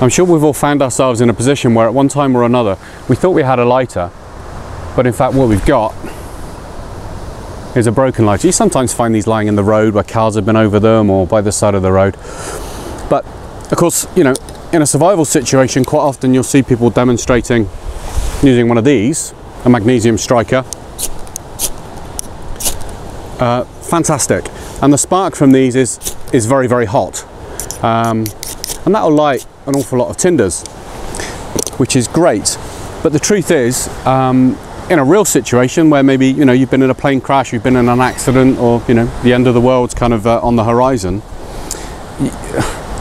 I'm sure we've all found ourselves in a position where at one time or another we thought we had a lighter, but in fact what we've got is a broken lighter. You sometimes find these lying in the road where cars have been over them or by the side of the road. But of course, you know, in a survival situation, quite often you'll see people demonstrating using one of these, a magnesium striker. Fantastic. And the spark from these is very, very hot. And that'll light an awful lot of tinders, which is great. But the truth is, in a real situation where maybe, you know, you've been in a plane crash, you've been in an accident, or, you know, the end of the world's kind of on the horizon,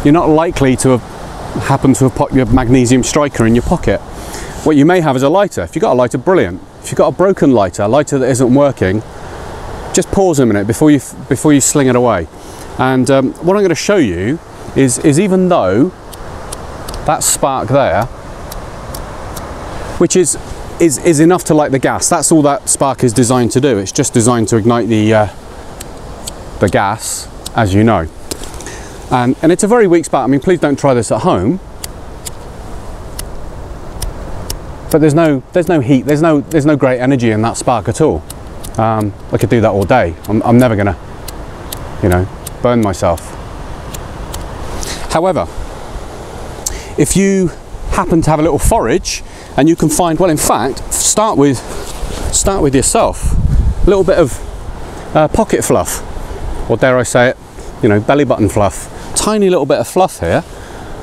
you're not likely to have happened to have put your magnesium striker in your pocket. What you may have is a lighter. If you've got a lighter, brilliant. If you've got a broken lighter, a lighter that isn't working, just pause a minute before you sling it away. And what I'm going to show you is even though that spark there, which is enough to light the gas, that's all that spark is designed to do. It's just designed to ignite the gas, as you know. And it's a very weak spark. I mean, please don't try this at home. But there's no heat, there's no great energy in that spark at all. I could do that all day. I'm never gonna, you know, burn myself. However, if you happen to have a little forage and you can find, well, in fact, start with yourself a little bit of pocket fluff, or dare I say it, you know, belly button fluff. Tiny little bit of fluff here,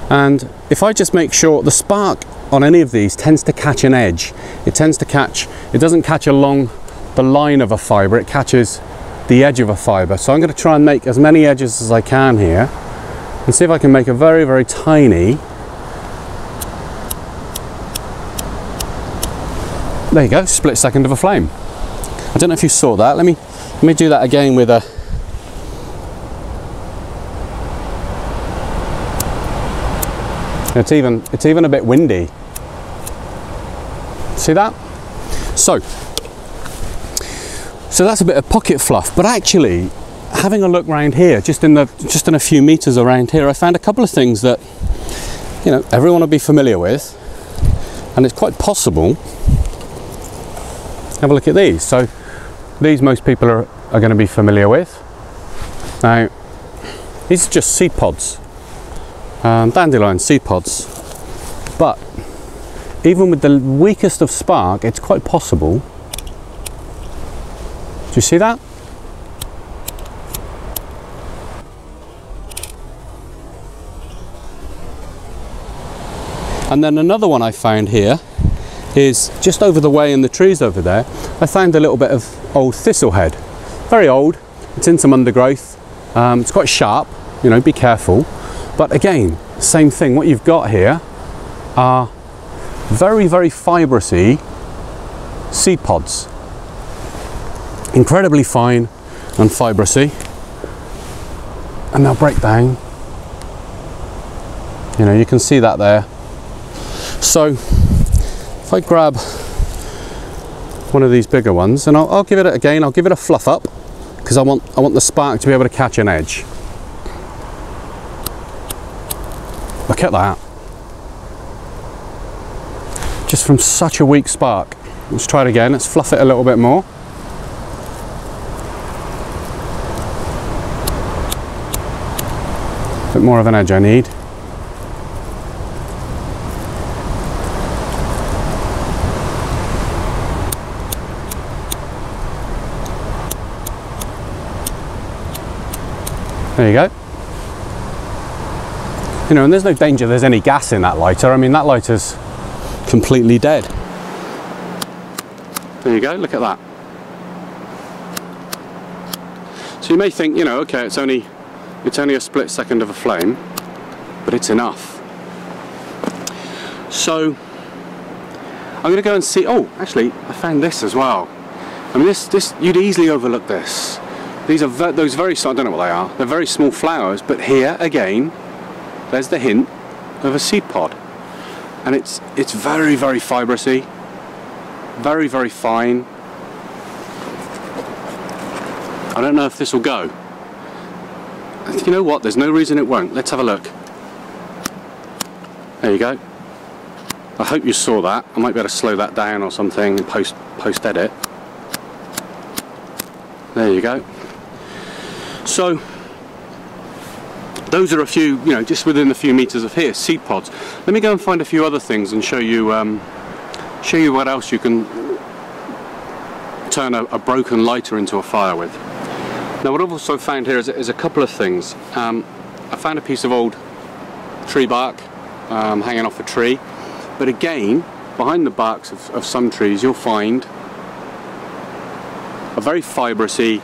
and if I just make sure the spark on any of these tends to catch an edge, it doesn't catch along the line of a fibre, it catches the edge of a fibre. So I'm going to try and make as many edges as I can here and see if I can make a very, very tiny, there you go, split second of a flame. I don't know if you saw that. Let me do that again with a, it's even a bit windy. See that? So that's a bit of pocket fluff, but actually having a look around here, just in a few meters around here, I found a couple of things that, you know, everyone will be familiar with, and it's quite possible. Have a look at these. So these most people are going to be familiar with. Now these are just seed pods, dandelion seed pods, but even with the weakest of spark, it's quite possible. Do you see that? And then another one I found here is just over the way in the trees over there. I found a little bit of old thistlehead. Very old, it's in some undergrowth. It's quite sharp, you know, be careful. But again, same thing, what you've got here are very, very fibrous-y seed pods. Incredibly fine and fibrous-y. And they'll break down. You know, you can see that there. So if I grab one of these bigger ones, and I'll give it again, I'll give it a fluff up, because I want the spark to be able to catch an edge. Look at that. Just from such a weak spark. Let's try it again. Let's fluff it a little bit more. A bit more of an edge I need. There you go. You know, and there's no danger there's any gas in that lighter. I mean, that lighter's completely dead. There you go, look at that. So you may think, you know, okay, it's only a split second of a flame, but it's enough. So I'm going to go and see. Oh, actually, I found this as well. I mean, this you'd easily overlook this. These are those very, I don't know what they are. They're very small flowers, but here again, there's the hint of a seed pod, and it's very, very fibrous-y, very, very fine. I don't know if this will go. You know what? There's no reason it won't. Let's have a look. There you go. I hope you saw that. I might be able to slow that down or something and post edit. There you go. So those are a few, you know, just within a few meters of here, seed pods. Let me go and find a few other things and show you what else you can turn a broken lighter into a fire with. Now what I've also found here is a couple of things. I found a piece of old tree bark hanging off a tree, but again, behind the barks of some trees you'll find a very fibrous-y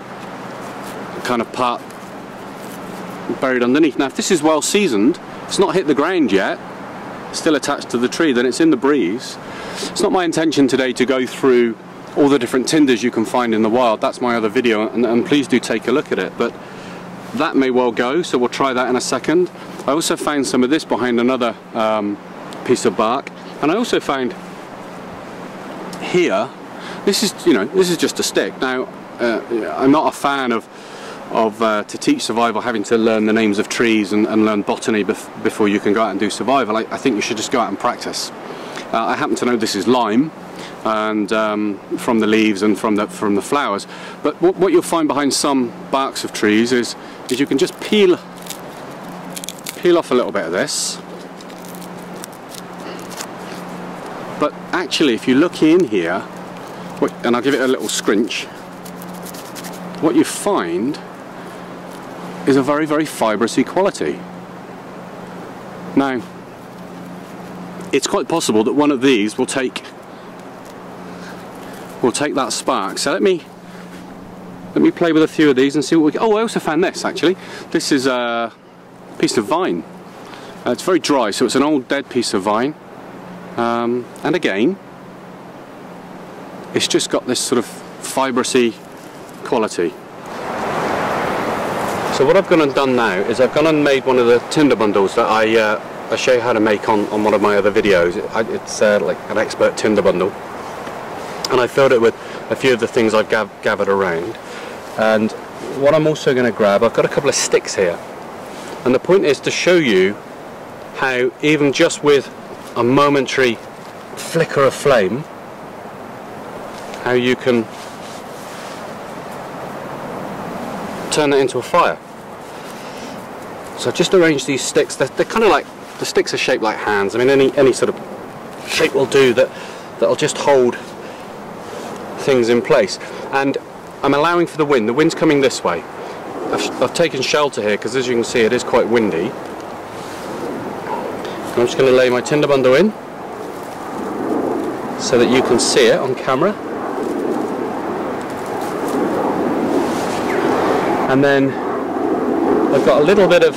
kind of part buried underneath. Now if this is well seasoned, it's not hit the ground yet, it's still attached to the tree, then it's in the breeze. It's not my intention today to go through all the different tinders you can find in the wild. That's my other video, and please do take a look at it, but that may well go, so we'll try that in a second. I also found some of this behind another piece of bark, and I also found here, this is, you know, this is just a stick. Now I'm not a fan of to teach survival having to learn the names of trees and learn botany before you can go out and do survival. I think you should just go out and practice. I happen to know this is lime, and from the leaves and from the flowers, but what you'll find behind some barks of trees is you can just peel off a little bit of this, but actually if you look in here, and I'll give it a little scrunch, what you find is a very, very fibrous quality. Now it's quite possible that one of these will take that spark. So let me play with a few of these and see what we get. Oh, I also found this actually. This is a piece of vine. It's very dry, so it's an old dead piece of vine. And again, it's just got this sort of fibrous-y quality. So what I've gone and done now is I've gone and made one of the tinder bundles that I show you how to make on one of my other videos. It's like an expert tinder bundle, and I filled it with a few of the things I've gathered around. And what I'm also going to grab, I've got a couple of sticks here, and the point is to show you how even just with a momentary flicker of flame, how you can turn it into a fire. So I've just arranged these sticks. They're kind of like, the sticks are shaped like hands. I mean any sort of shape will do, that'll just hold things in place. And I'm allowing for the wind. The wind's coming this way. I've taken shelter here because, as you can see, it is quite windy. I'm just going to lay my tinder bundle in so that you can see it on camera. And then I've got a little bit of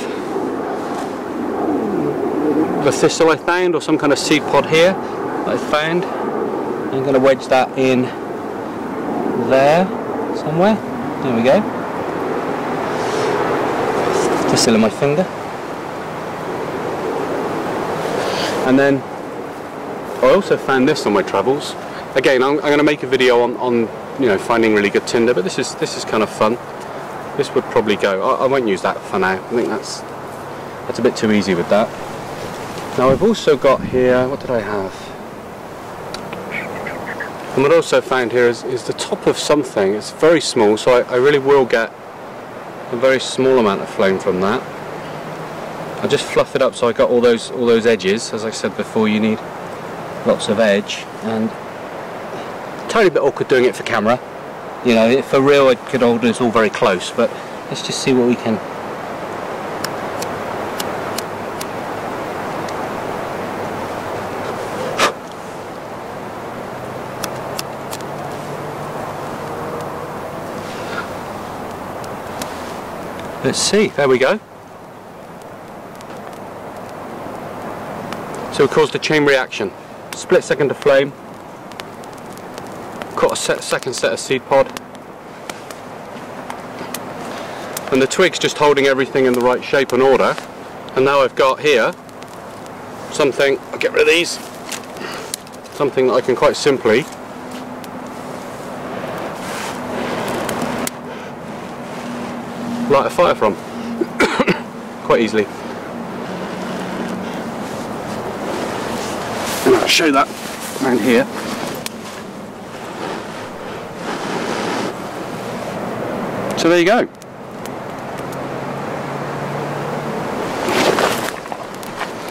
the thistle I found, or some kind of seed pod here that I found. I'm going to wedge that in there somewhere. There we go. Thistle in my finger. And then I also found this on my travels. Again, I'm going to make a video on you know, finding really good tinder, but this is kind of fun. This would probably go. I won't use that for now. I think that's a bit too easy with that. Now I've also got here, what did I have? And what I also found here is the top of something. It's very small, so I really will get a very small amount of flame from that. I just fluff it up so I got all those edges. As I said before, you need lots of edge, and a tiny bit awkward doing it for camera. You know, for real I could hold this all very close, but let's just see what we can. Let's see, there we go. So it caused a chain reaction. Split second of flame. Caught a second set of seed pod, and the twig's just holding everything in the right shape and order. And now I've got here something, I'll get rid of these, something that I can quite simply light a fire from quite easily. I'll show that around here. So there you go.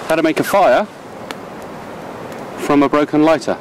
How to make a fire from a broken lighter.